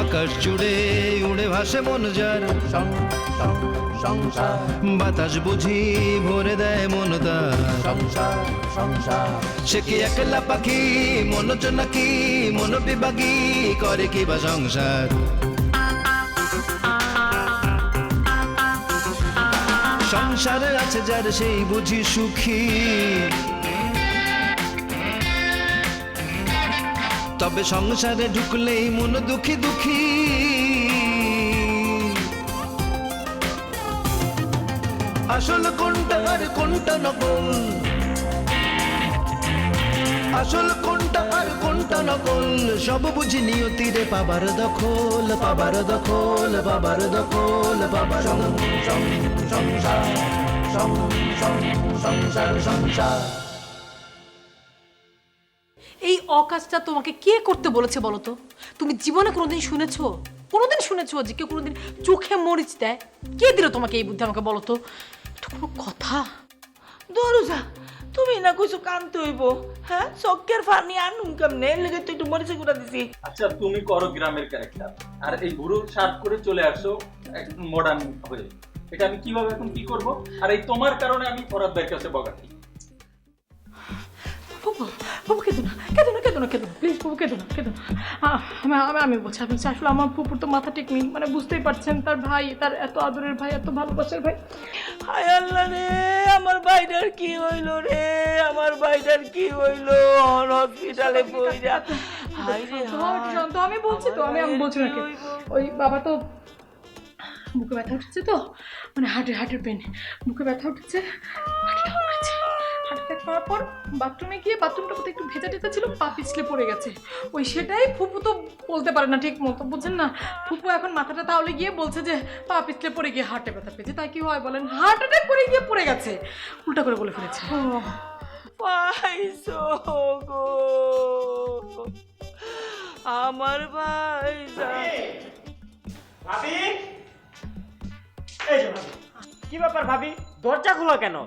আকাশ জুড়ে উড়ে ভাসে মন যার, সংসার বাতাস বুঝি ভরে দেয় মন তার। সংসার সে কি একলা পাখি, মনোজ নাকি মন বিভাগী, করে কি বা সংসার। সংসারে আছে যার সেই বুঝি সুখী, তবে সংসারে ঢুকলেই মন দুঃখী দুঃখী। আসল কোনটা আর কোনটা নকল, আসল কোনটা আর কোনটা নকল, সব বুঝি নিয়তিরে পাবার দখল, পাবার দখল, পাবার দখল, পাবার সংসার সংসার। এই অকাজটা তোমাকে কে করতে বলেছে বলো তো? তুমি জীবনে কোনোদিন শুনেছো, কোনোদিন শুনেছো যে কেউ কোনোদিন চোখে মরিচ দেয়? কে দিল তোমাকে এই বুদ্ধি আমাকে বলো তো? এটা কোনো কথা? দরজা তুমি না কইছো কানতে হইব, হ্যাঁ চক্কের ফানি আনুম কেমনে লেগে তো একটু মরিচে গুঁড়া দিছি। আচ্ছা তুমি করো গ্রামের ক্যারেক্টার, আর এই বুড়ো শার্ট করে চলে আসো মডার্ন হয়ে, এটা আমি কিভাবে এখন কি করব? আর এই তোমার কারণে আমি ফরাদ ভাইয়ের কাছে বগাটি। বাবু কেঁদো না, কেঁদো না, কেঁদো না, কেঁদো না, প্লিজ বাবু কেঁদো না, কেঁদো না। আমি বলছি আসলে আমার পুকুর তো মাথা ঠিক নেই, মানে বুঝতেই পারছেন, তার ভাই, তার এত আদরের ভাই, এত ভালোবাসার ভাই। হায় আল্লাহ রে, আমার ভাইটার কি হইলো রে, আমার ভাইটার কি হইলো? হসপিটালে পইরা হায় রে শান্ত, আমি বলছি তো, আমি বলছি নাকি, ওই বাবা তো বুকে ব্যথা উঠেছে তো, মানে হার্টের পেন, বুকে ব্যথা উঠেছে, হার্ট অ্যাটাক করার পর বাথরুমে গিয়ে, বাথরুমটা কোথাও একটু ভেজা টেজা ছিল, পা পিছলে পড়ে গেছে। ওই সেটাই ফুপু তো বলতে পারে না ঠিক মতো, বুঝছেন না? ফুপু এখন মাথাটা তাহলে গিয়ে বলছে যে পা পিছলে পড়ে গিয়ে হার্টে ব্যথা পেয়েছে, তাই কি হয় বলেন? হার্ট অ্যাটাক করে গিয়ে পড়ে গেছে, উল্টা করে বলে ফেলেছে। পাইছো গো আমার ভাই। ভাবি, এই যে ভাবি, কি ব্যাপার ভাবি? দরজা খোলা কেন?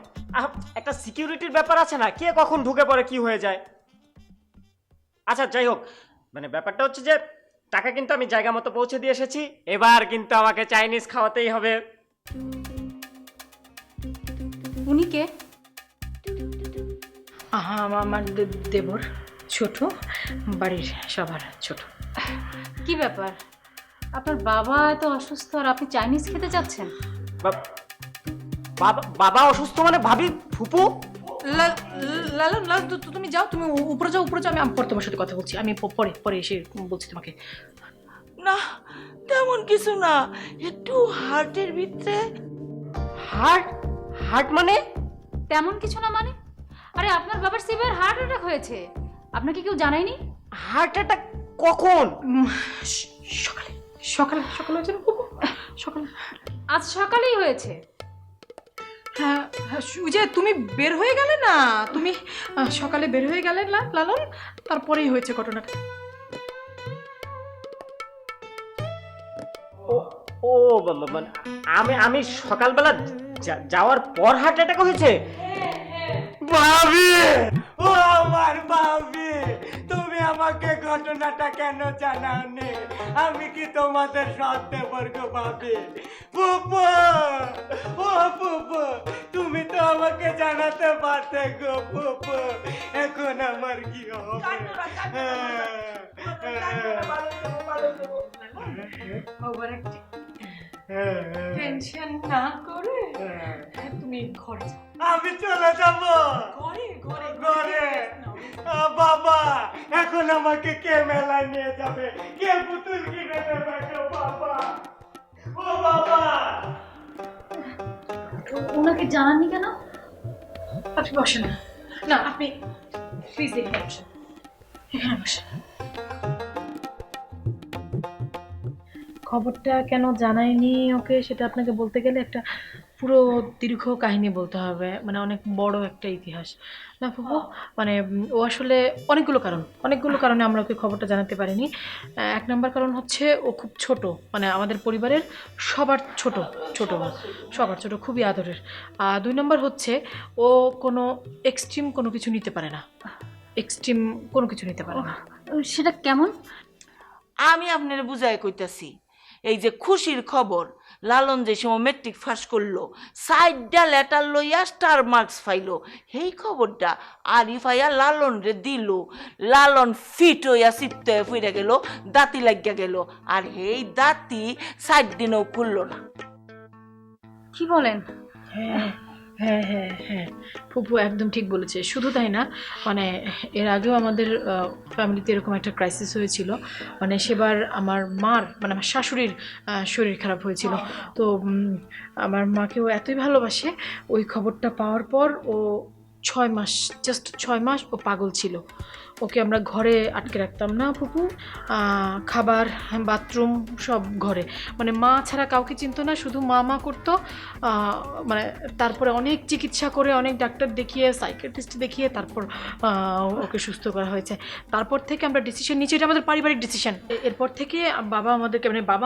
একটা সিকিউরিটির ব্যাপার আছে না, কে কখন ঢুকে পড়ে কি হয়ে যায়। আচ্ছা যাই হোক, মানে ব্যাপারটা হচ্ছে যে টাকা কিন্তু আমি জায়গা মতো পৌঁছে দিয়ে এসেছি, এবার কিন্তু আমাকে চাইনিজ খাওয়াতেই হবে। উনি কে? আমার দেবর, ছোট, বাড়ির সবার ছোট। কি ব্যাপার, আপনার বাবা এত অসুস্থ আর আপনি চাইনিজ খেতে চাচ্ছেন? বাবা অসুস্থ মানে ভাবি? ফুপু? লালন, তুমি যাও, তুমি উপরে যাও, আমি পরে তোমার সাথে কথা বলছি, আমি পরে এসে বলছি তোমাকে। না তেমন কিছু না, একটু হার্টের ভিতরে। হার্ট মানে? তেমন কিছু না মানে? আরে আপনার বাবার সিভিয়ার হার্ট অ্যাটাক হয়েছে, আপনাকে কেউ জানায়নি? হার্ট অ্যাটাক কখন? সকালে হয়েছে না? সকালে, আজ সকালেই হয়েছে। হ্যাঁ, ওই যে তুমি বের হয়ে গেলে না, তুমি সকালে বের হয়ে গেলে লালন, তারপরেই হয়েছে ঘটনাটা। ও মানে আমি সকালবেলা যাওয়ার পর হার্ট অ্যাটাক হয়েছে? ভাবি, ও আমার ভাবি, তুমি আমাকে ঘটনাটা কেন জানাওনি? আমি কি তোমাদের সত্যবর্গ ভাবি? ফুপু, ও ফুপু, তুমি তো আমাকে জানাতে পারতে গো ফুপু, এখন আমার কি হবে? টেনশন না করে তুমি ঘরে যাও। আমি চলে যাব ঘরে। বাবা, এখন আমাকে কে মেলায় নিয়ে যাবে? কে পুতুল কিনে দেবে গো বাবা? ও বাবা, ওনাকে জানাননি কেন? আপনি বসেন না, আপনি প্লিজ এখানে বসেন, এখানে বসেন। খবরটা কেন জানায়নি ওকে, সেটা আপনাকে বলতে গেলে একটা পুরো দীর্ঘ কাহিনী বলতে হবে, মানে অনেক বড় একটা ইতিহাস না ফুপু। মানে ও আসলে অনেকগুলো কারণে আমরা ওকে খবরটা জানাতে পারিনি। এক নম্বর কারণ হচ্ছে ও খুব ছোট, মানে আমাদের পরিবারের সবার ছোট, সবার ছোট, খুবই আদরের। দুই নম্বর হচ্ছে ও কোনো এক্সট্রিম কোনো কিছু নিতে পারে না, সেটা কেমন? আমি আপনার বুঝাই কইতাছি, এই যে খুশির খবর, লালন যে সময় মেট্রিক পাস করলো, সাইডটা লেটার লইয়া স্টার মার্কস পাইলো, সেই খবরটা আরিফাইয়া লালন রে দিল। লালন ফিট হইয়া চিত্ত হয়ে ফিরে গেল, দাঁতি লাগিয়া গেল, আর এই দাঁতি 4 দিনও খুললো না। কি বলেন? হ্যাঁ হ্যাঁ হ্যাঁ হ্যাঁ, ফুপু একদম ঠিক বলেছে। শুধু তাই না, মানে এর আগেও আমাদের ফ্যামিলিতে এরকম একটা ক্রাইসিস হয়েছিল। মানে সেবার আমার মার, মানে আমার শাশুড়ির শরীর খারাপ হয়েছিল। তো আমার মাকেও এতই ভালোবাসে, ওই খবরটা পাওয়ার পর ও 6 মাস, জাস্ট 6 মাস ও পাগল ছিল। ওকে আমরা ঘরে আটকে রাখতাম না ফুপু, খাবার, বাথরুম সব ঘরে, মানে মা ছাড়া কাউকে চিনতো না, শুধু মা মা করতো। মানে তারপরে অনেক চিকিৎসা করে, অনেক ডাক্তার দেখিয়ে, সাইকিয়াট্রিস্ট দেখিয়ে তারপর ওকে সুস্থ করা হয়েছে। তারপর থেকে আমরা ডিসিশন নিয়েছি, এটা আমাদের পারিবারিক ডিসিশন। এরপর থেকে বাবা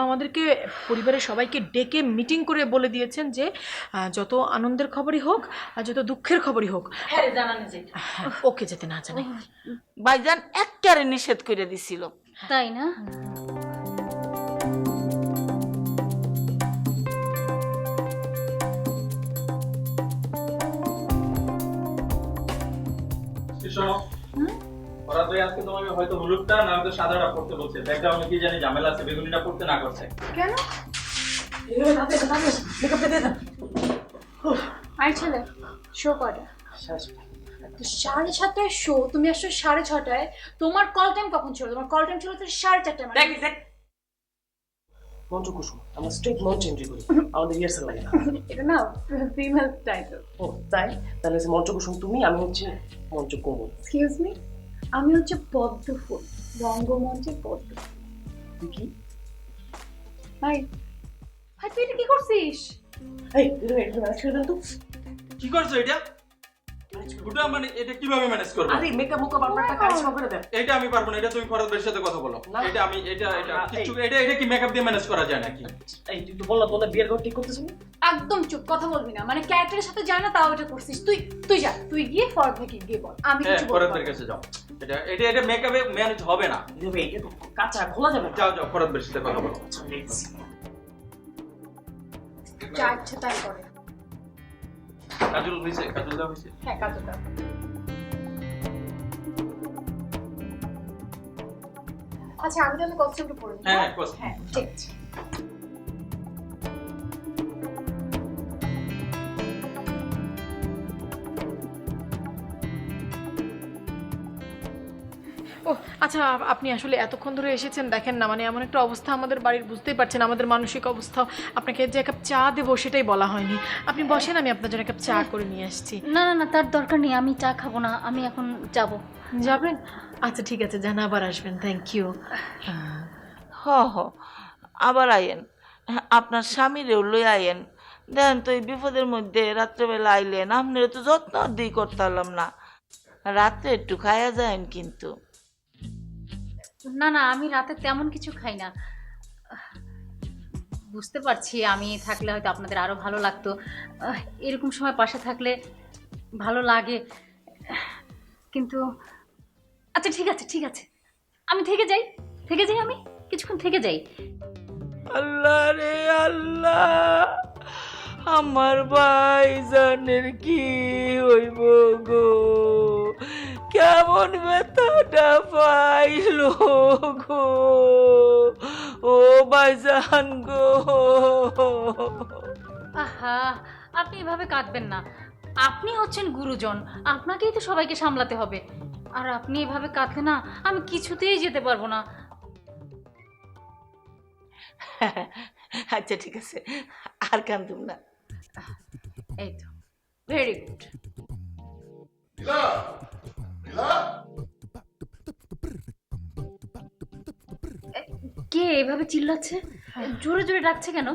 আমাদেরকে পরিবারের সবাইকে ডেকে মিটিং করে বলে দিয়েছেন যে যত আনন্দের খবরই হোক আর যত দুঃখের খবরই হোক, ওকে যেতে না জানাই। ভাইজান একেবারে নিষেধ করে দিছিল। তাই না? শোনো, ওরা তো আজকে তোমাকে হয়তো হলুদটা না হয়তো সাদাটা পড়তে বলছে। ব্যাকগ্রাউন্ডে কি জানি ঝামেলা আছে, বেগুনিটা পড়তে না করছে। কেন? আরে ছেলে, শো কটা? 7:30টায় শো, তুমি আসছো 6:30টায়। তোমার কল টাইম কখন ছিল? তোমার কল টাইম ছিল তো 4:30টায়। মঞ্চকুসুম, আমরা স্ট্রেট মঞ্চ এন্ট্রি করি, আমাদের রিহার্সাল লাগে না। এটা না ফিমেল টাইটেল। ও তাই? তাহলে হচ্ছে মঞ্চকুসুম তুমি, আমি হচ্ছে মঞ্চকোমল। এক্সকিউজ মি, আমি হচ্ছে পদ্মফুল, রঙ্গমঞ্চের পদ্ম। তুই কি? ভাই ভাই, তুই এটা কি করছিস? এই তুই একটু ম্যানেজ করে দেন তো। কি করছো এটা? ওটা মানে এটা কিভাবে ম্যানেজ করব? আরে মেকআপ মুকআপ আপনারটা কারিশমা করে দেন। এটা আমি পারবো না, এটা তুমি ফরাদ ভাইয়ের সাথে কথা বলো। এটা আমি এটা কিছু এটা কি মেকআপ দিয়ে ম্যানেজ করা যায় নাকি? এই তুই তো বললা তোদের বিয়ের ঘর ঠিক করতেছিস না? একদম চুপ, কথা বলবি না। মানে ক্যারেক্টারের সাথে যায় না, তাও এটা করছিস। তুই যা, তুই গিয়ে ফরদ ভাইকে গিয়ে বল, আমি হ্যাঁ, কিছু বলবো ফরাদ না। ভাইয়ের কাছে যাও। এটা মেকআপে ম্যানেজ হবে না। দেবে এটা তো কাঁচা খোলা যাবে না। যাও ফরাদ ভাইয়ের সাথে কথা বলো। যা ইচ্ছে তাই করে। কাজল হইছে, কাজল দাও হইছে। হ্যাঁ, কাজটা। আচ্ছা, আমি তাহলে কস্টিউমটা পরে নিই। হ্যাঁ, কস্টিউম। হ্যাঁ, ঠিক আছে। ও আচ্ছা, আপনি আসলে এতক্ষণ ধরে এসেছেন, দেখেন না মানে এমন একটা অবস্থা আমাদের বাড়ির, বুঝতেই পারছেন আমাদের মানসিক অবস্থা। আপনাকে যে এক কাপ চা দেবো সেটাই বলা হয়নি। আপনি বসেন, আমি আপনার জন্য এক কাপ চা করে নিয়ে আসছি। না না না, তার দরকার নেই, আমি চা খাবো না, আমি এখন যাব। যাবেন? আচ্ছা ঠিক আছে, জানা আবার আসবেন। Thank you. হ আবার আইয়েন, আপনার স্বামীরেও লই আইয়েন। দেখেন তো এই বিপদের মধ্যে রাত্রেবেলা আইলেন, আপনার তো যত্ন দিই করতে পারলাম না। রাত্রে একটু খাইয়া যায়েন কিন্তু। না না, আমি রাতে তেমন কিছু খাই না। বুঝতে পারছি, আমি থাকলে হয়তো আপনাদের আরো ভালো লাগতো। এরকম সময় পাশে থাকলে ভালো লাগে, কিন্তু আচ্ছা ঠিক আছে ঠিক আছে, আমি থেকে যাই, আমি কিছুক্ষণ থেকে যাই। আল্লাহ রে আল্লাহ, আমার ভাইজানের কি হইব গো, কেমন ব্যথাটা পাইল গো, ও ভাইজান গো। আহা, আপনি এভাবে কাঁদবেন না। আপনি হচ্ছেন গুরুজন, আপনাকেই তো সবাইকে সামলাতে হবে। আর আপনি এভাবে কাঁদলে না, আমি কিছুতেই যেতে পারবো না। আচ্ছা ঠিক আছে, আর কান্দুম না। এই তো, ভেরি গুড। কে এভাবে চিল্লাচ্ছে, জোরে জোরে ডাকছে কেন?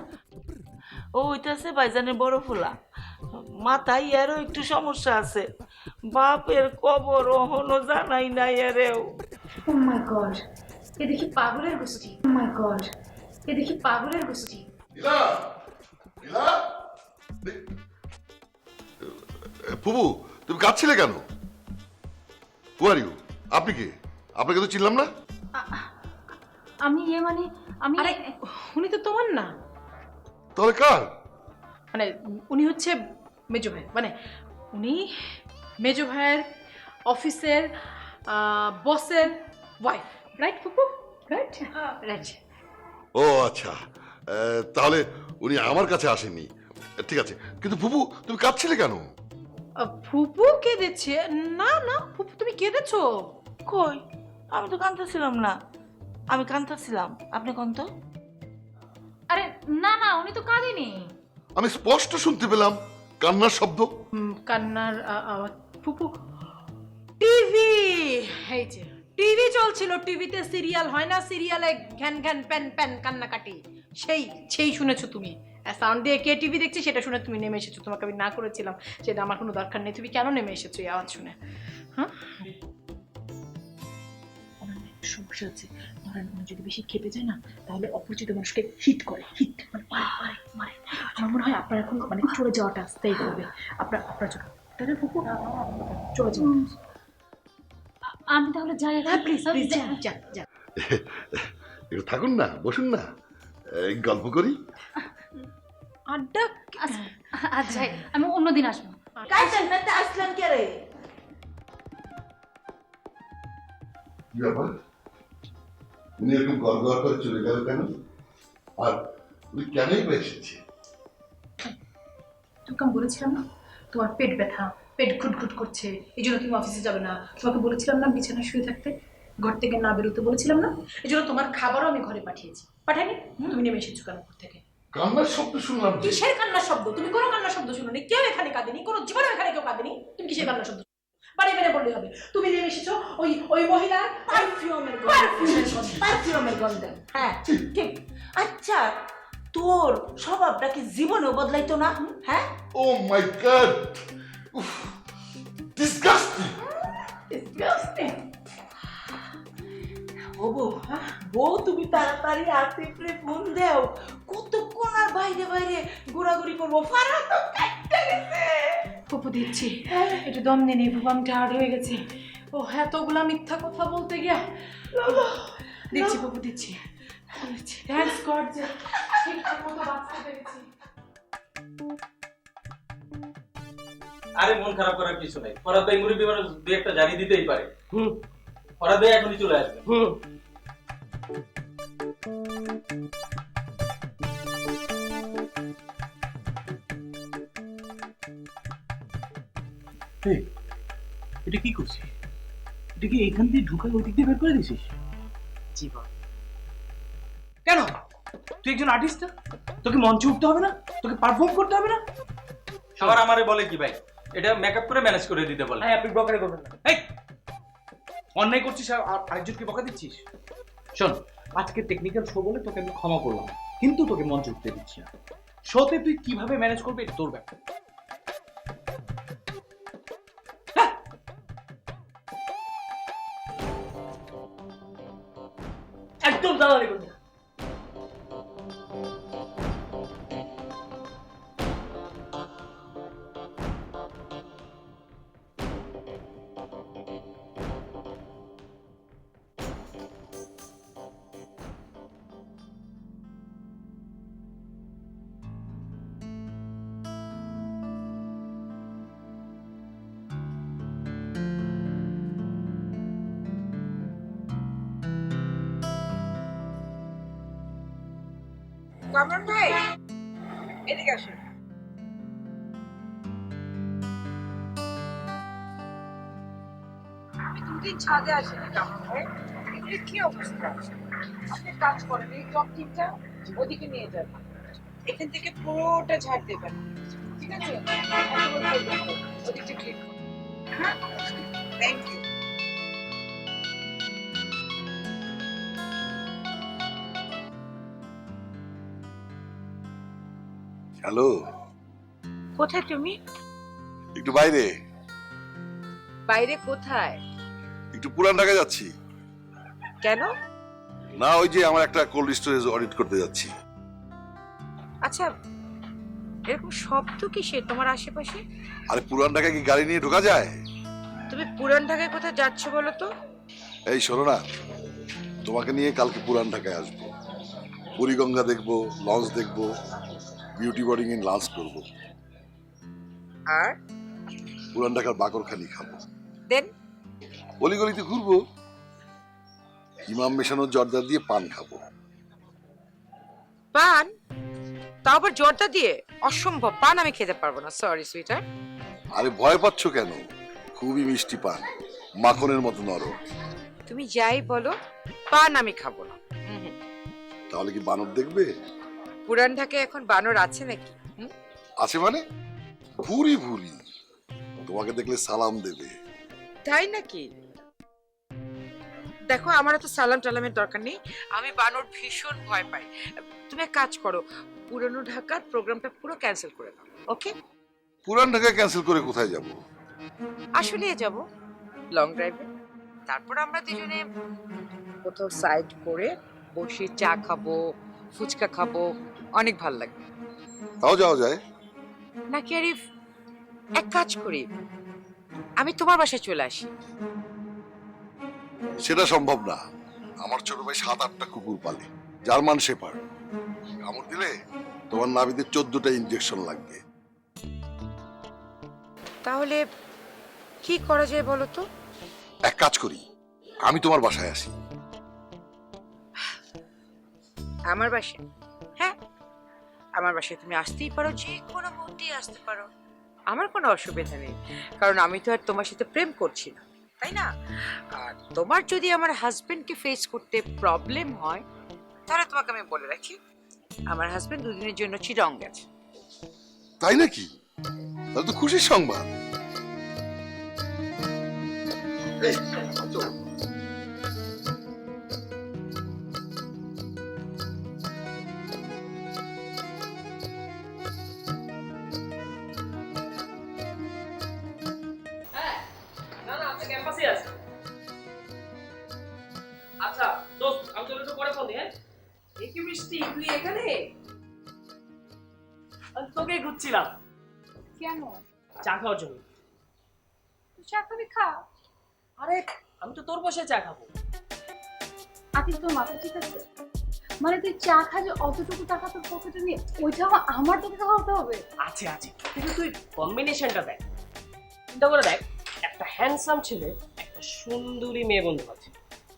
ও হইতাছে ভাইজানের বড় ফুলা, মাথায় এরও একটু সমস্যা আছে, বাপের কবর ওহনো জানাই নাই এরেও। ও মাই গড, এ দেখি পাগলের গোষ্ঠী। ও মাই গড, এ দেখি পাগলের গোষ্ঠী। ফুবু, তুমি কাঁদছিলে কেন? হু আর ইউ? আপনি কে? আপনাকে তো চিনলাম না। আমি মানে আমি আরে উনি তো তোমার না, তাহলে কার? মানে উনি হচ্ছে মেজো ভাই, মানে উনি মেজো ভাইয়ের অফিসের বসের ওয়াইফ, রাইট ফুপু? Right right. ও আচ্ছা, তাহলে উনি আমার কাছে আসেননি। ঠিক আছে, কিন্তু ফুপু তুমি কাঁদছিলে কেন? ফুপু কেঁদেছে? না না ফুপু, তুমি কেঁদেছো? কই, আমি তো কাঁদতেছিলাম না। আমি কাঁদতেছিলাম, আপনি কোন তো? আরে না না, উনি তো কাঁদেনি। আমি স্পষ্ট শুনতে পেলাম কান্নার শব্দ। কান্নার আওয়াজ? ফুপু টিভি, এই যে টিভি চলছিল, টিভিতে সিরিয়াল হয় না, সিরিয়ালে ঘ্যান ঘ্যান প্যান প্যান কান্নাকাটি, সেই সেই শুনেছো তুমি। সাউন্ড দিয়ে কে টিভি দেখছে সেটা শুনে তুমি নেমে এসেছো। তোমাকে আমি না করেছিলাম সেটা আমার কোনো দরকার নেই, তুমি কেন নেমে এসেছো এই আওয়াজ শুনে? হ্যাঁ, সমস্যা আছে, ধরেন উনি যদি বেশি খেপে যায় না, তাহলে অপরিচিত মানুষকে হিট করে, হিট মানে মারে মারে। আমার মনে হয় আপনার এখন মানে চলে যাওয়াটা স্থায়ী হবে। আপনার চলে, তাহলে ফুপু চলে যান। আমি তাহলে যাই। হ্যাঁ প্লিজ প্লিজ, যা যা। একটু থাকুন না, বসুন না, গল্প করি। আড্ডা? আচ্ছা, আমি অন্যদিন আসবো। কাইছেন না আসলেন কে রে? কি ব্যাপার, উনি এরকম গড়গড় করে চলে গেল কেন? আর উনি কেনই বা এসেছে? তোকে আমি বলেছিলাম না তোমার পেট ব্যথা, পেট ঘুটঘুট করছে, এই জন্য তুমি অফিসে যাবে না। তোমাকে বলেছিলাম না বিছানায় শুয়ে থাকতে, ঘর থেকে না বেরোতে বলেছিলাম না? এই জন্য তোমার খাবারও আমি ঘরে পাঠিয়েছি। পাঠাইনি? তুমি নেমে এসেছো কেন ঘর থেকে? কান্নার শব্দ শুনলাম। কিসের কান্নার শব্দ? তুমি কোনো কান্নার শব্দ শুনোনি, কেউ এখানে কাঁদেনি, কোনো জীবনে এখানে কেউ কাঁদেনি। তুমি কিসের কান্নার শব্দ? বাড়ি বেড়ে বললে হবে তুমি নেমে এসেছো ওই মহিলার পারফিউমের গন্ধে। হ্যাঁ ঠিক। আচ্ছা, তোর স্বভাবটা কি জীবনেও বদলাইতো না? হ্যাঁ, ও মাই গড, ডিসগাস্টিং। ও বউ, তুমি তাড়াতাড়ি আসিফরে ফোন দেও। কতক্ষণ আর বাইরে বাইরে ঘোরাঘুরি করবো? ফারা তো কাটতে গেছে। ফুপু দিচ্ছি, একটু দম নিয়ে ফুপু, আমি টায়ার্ড হয়ে গেছি। ও এতগুলা মিথ্যা কথা বলতে গিয়া। দিচ্ছি ফুপু, দিচ্ছি। থ্যাঙ্কস গড যে ঠিকঠাক মতো বাঁচতে পেরেছি। আরে মন খারাপ করার কিছু নাই, ফরাদ ভাই মুরব্বী মানুষ দুই একটা জারি দিতেই পারে। ফরাদ ভাই এখনই চলে আসবে। এটা কি করছিস? এটা কি এখান দিয়ে ঢুকাই ওই দিক দিয়ে বের করে দিছিস? জীবন কেন? তুই একজন আর্টিস্ট না? তোকে মঞ্চে উঠতে হবে না? তোকে পারফর্ম করতে হবে না? আবার আমারে বলে কি ভাই, এটা মেকআপ করে ম্যানেজ করে দিতে বলে। আপনি বকারে করবেন না। এই অন্যায় করছিস আর আরেকজনকে বকা দিচ্ছিস? শোন, আজকে টেকনিক্যাল শো বলে তোকে আমি ক্ষমা করলাম, কিন্তু তোকে মঞ্চে উঠতে দিচ্ছি না। শোতে তুই কিভাবে ম্যানেজ করবি এটা তোর ব্যাপার। একদম দালালি করবি না। কামরান ভাই, এদিকে আসুন। আমি দুদিন ছাদে আসিনি কামরান ভাই, এগুলির কি অবস্থা? আপনি কাজ করেন, এই টপ টিমটা ওদিকে নিয়ে যাবেন, এখান থেকে পুরোটা ঝাড় দেবেন, ঠিক আছে? ওদিকটা ক্লিক করুন। হ্যাঁ, থ্যাংক ইউ। হ্যালো, কোথায় তুমি? একটু বাইরে। বাইরে কোথায়? একটু পুরান ঢাকা যাচ্ছি। কেন? না, ওই যে আমার একটা কোল্ড স্টোরেজ অডিট করতে যাচ্ছি। আচ্ছা, এরকম শব্দ কিসের তোমার আশেপাশে? আরে পুরান ঢাকায় কি গাড়ি নিয়ে ঢোকা যায়? তুমি পুরান ঢাকায় কোথায় যাচ্ছ বলো তো? এই শোনো না, তোমাকে নিয়ে কালকে পুরান ঢাকায় আসবো, বুড়িগঙ্গা দেখবো, লঞ্চ দেখবো, বিউটি বোর্ডিং এ লাঞ্চ করবো, আর পুরান ঢাকার বাকরখানি খাবো, দেন অলিগলিতে ঘুরবো, ইমাম মেশানো জর্দা দিয়ে পান খাবো। পান, তাও আবার জর্দা দিয়ে? অসম্ভব, পান আমি খেতে পারবো না, সরি সুইটার। আরে ভয় পাচ্ছ কেন? খুবই মিষ্টি পান, মাখনের মতো নরম। তুমি যাই বলো, পান আমি খাবো না। তাহলে কি বানর দেখবে? পুরান ঢাকায় এখন বানর আছে নাকি? আছে মানে ভুরি ভুরি, তোমাকে দেখলে সালাম দেবে। তাই নাকি? দেখো, আমার তো সালাম টালামের দরকার নেই, আমি বানর ভীষণ ভয় পাই। তুমি এক কাজ করো, পুরানো ঢাকার প্রোগ্রামটা পুরো ক্যান্সেল করে দাও, ওকে? পুরান ঢাকা ক্যান্সেল করে কোথায় যাব? আসলে যাব লং ড্রাইভে, তারপর আমরা দুজনে কোথাও সাইড করে বসে চা খাবো, ফুচকা খাবো, অনেক ভালো লাগবে। তাও যাওয়া যায়। নাকি আরিফ, এক কাজ করি, আমি তোমার বাসায় চলে আসি। সেটা সম্ভব না, আমার ছোট ভাই 7-8টা কুকুর পালে, জার্মান শেপার্ড। কামড় দিলে তোমার নাভিতে 14টা ইনজেকশন লাগবে। তাহলে কি করা যায় বলো তো? এক কাজ করি, আমি তোমার বাসায় আসি। আমার বাসায়? হ্যাঁ, আমার বাসায় তুমি আসতেই পারো, যে কোনো মুহূর্তেই আসতে পারো, আমার কোনো অসুবিধা নেই, কারণ আমি তো আর তোমার সাথে প্রেম করছি না, তাই না? আর তোমার যদি আমার হাজবেন্ডকে ফেস করতে প্রবলেম হয়, তাহলে তোমাকে আমি বলে রাখি, আমার হাজবেন্ড 2 দিনের জন্য চিটং গেছে। তাই নাকি? তাহলে তো খুশির সংবাদ। এই, চলো। না না, আপনি ক্যাম্পাসে আছেন। আচ্ছা দোস্ত, আমি তোর একটু পরে ফোন দিই। হ্যাঁ, এই কি বৃষ্টি, তুই এখানে? আমি তোকে ঘুরছিলাম। কেন? চা খাওয়ার জন্য। তুই চা খাবি, খা। আরে আমি তো তোর বসে চা খাবো। আতিফ, তোর মাথা ঠিক আছে? মানে তুই চা খাবি, অতটুকু টাকা তোর পকেটে নিয়ে ওইটাও আমার তোকে খাওয়াতে হবে? আছে আছে, কিন্তু তুই কম্বিনেশনটা দেখ, চিন্তা করে দেখ, একটা হ্যান্ডসাম ছেলে, একটা সুন্দরী মেয়ে বন্ধু আছে,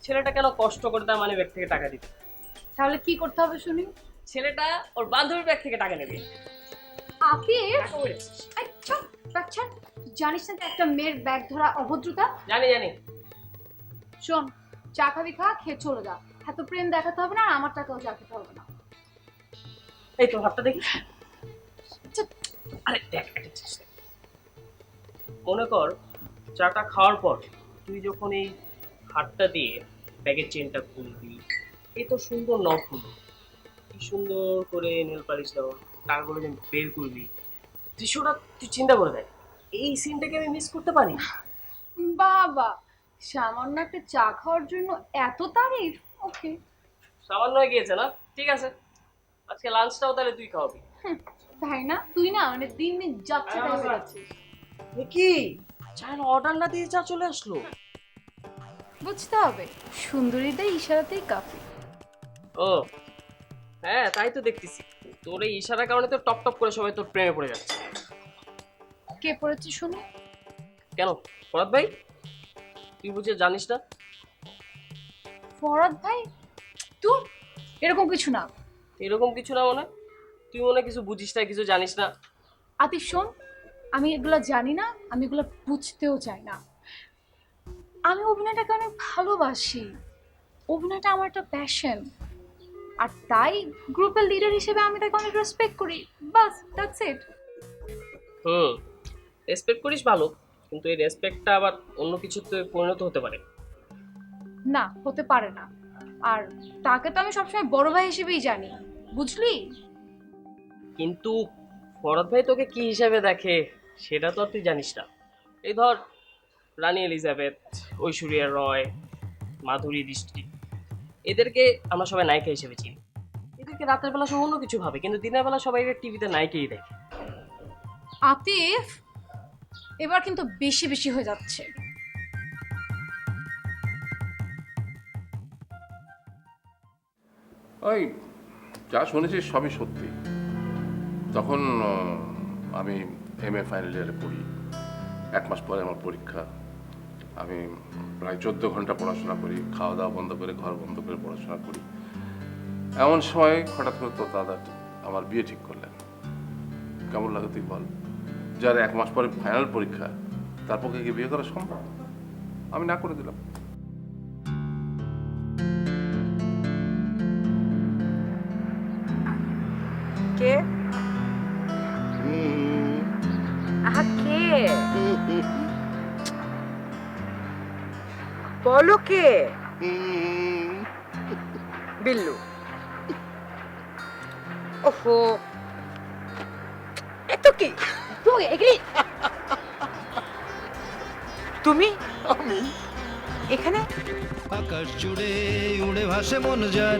ছেলেটা কেন কষ্ট করে তার মানে ব্যাগ থেকে টাকা দিতে? তাহলে কি করতে হবে শুনি? ছেলেটা ওর বান্ধবীর ব্যাগ থেকে টাকা নেবে। আতিফ, আচ্ছা আচ্ছা, জানিস না যে একটা মেয়ের ব্যাগ ধরা অভদ্রতা? জানি জানি। শোন, চা খাবি, খা, খেয়ে চলে যা, এত প্রেম দেখাতে হবে না, আর আমার টাকাও চা খেতে হবে না। এই তো হাতটা দেখি। আরে দেখ, একটা জিনিস দেখ। মনে কর চাটা খাওয়ার পর তুই যখন এই হাতটা দিয়ে ব্যাগের চেনটা খুলবি, এই তো সুন্দর নখ খুলবি, কি সুন্দর করে নেল পালিশ দেওয়া, টাকাগুলো যখন বের করবি, দৃশ্যটা তুই চিন্তা করে দেখ, এই সিনটাকে আমি মিস করতে পারি? বাবা, সামান্য একটা চা খাওয়ার জন্য এত তারিফ? ওকে, সামান্য হয়ে গিয়েছে না? ঠিক আছে, আজকে লাঞ্চটাও তাহলে তুই খাওয়াবি। তাই না? তুই না মানে দিন দিন যাচ্ছে তাই হয়ে যাচ্ছিস। কি চায়ের অর্ডার না দিয়ে চা চলে আসলো? বুঝতে হবে, সুন্দরীদের ইশারাতেই কাফি। ও হ্যাঁ, তাই তো দেখতেছি, তোর এই ইশারার কারণে তো টপ টপ করে সবাই তোর প্রেমে পড়ে যাচ্ছে। কে পড়েছে শুনি? কেন ফরাদ ভাই, তুই বুঝে জানিস না? ফরাদ ভাই? তুই এরকম কিছু না। এরকম কিছু না মানে? তুই মনে হয় কিছু বুঝিস না, কিছু জানিস না। আতিফ শোন, আমি এগুলো জানি না, আমি এগুলো বুঝতেও চাই না। আমি অভিনয়টাকে অনেক ভালোবাসি, অভিনয়টা আমার একটা প্যাশন, আর তাই গ্রুপের লিডার হিসেবে আমি তাকে অনেক রেসপেক্ট করি, বাস দ্যাটস ইট। রেসপেক্ট করিস ভালো, কিন্তু এই রেসপেক্টটা আবার অন্য কিছুতে পরিণত হতে পারে। না, হতে পারে না, আর তাকে তো আমি সবসময় বড় ভাই হিসেবেই জানি, বুঝলি? কিন্তু ফরাদ ভাই তোকে কি হিসাবে দেখে সেটা তো আর তুই জানিস না। এই ধর রানী এলিজাবেথ, ঐশ্বরিয়া রয়, মাধুরী দীক্ষিত, এদেরকে আমরা সবাই নায়িকা হিসেবে চিনি। এদেরকে রাতের বেলা সব অন্য কিছু ভাবে, কিন্তু দিনের বেলা সবাই টিভিতে নায়িকাই দেখে। আতিফ, এবার কিন্তু বেশি বেশি হয়ে যাচ্ছে। ওই যা শুনেছি সবই সত্যি। তখন আমি MA ফাইনাল ইয়ারে পড়ি, 1 মাস পরে আমার পরীক্ষা। আমি প্রায় 14 ঘন্টা পড়াশোনা করি, খাওয়া দাওয়া বন্ধ করে, ঘর বন্ধ করে পড়াশোনা করি। এমন সময় হঠাৎ করে তো দাদা আমার বিয়ে ঠিক করলেন। কেমন লাগে তুই বল? যার 1 মাস পরে ফাইনাল পরীক্ষা, তার পক্ষে কি বিয়ে করা সম্ভব? আমি না করে দিলাম। কে আহা কে বলো কে? বিল্লু। ওহো এত কি তুমি আমি এখানে? আকাশ জুড়ে উড়ে ভাসে মন যার,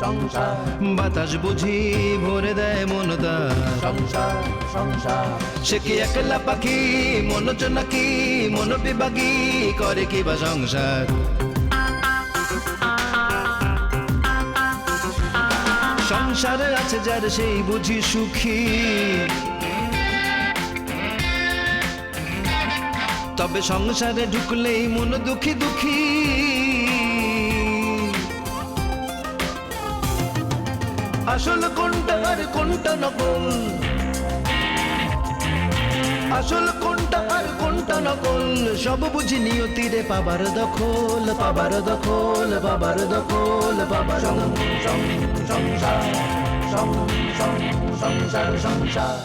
সংসার বাতাস বুঝি ভরে দেয় মন তার। সংসার সংসার সে কি একলা পাখি, মন নাকি মন বিভাগী, করে কি বা সংসার। সংসারে আছে যার সেই বুঝি সুখী, তবে সংসারে ঢুকলেই মন দুঃখী দুঃখী। আসল কোনটা আর কোনটা নকল, আসল কোনটা আর কোনটা নকল, সব বুঝি নিয়তিরে পাবার দখল, পাবার দখল, পাবার দখল, পাবার সংসার সংসার সংসার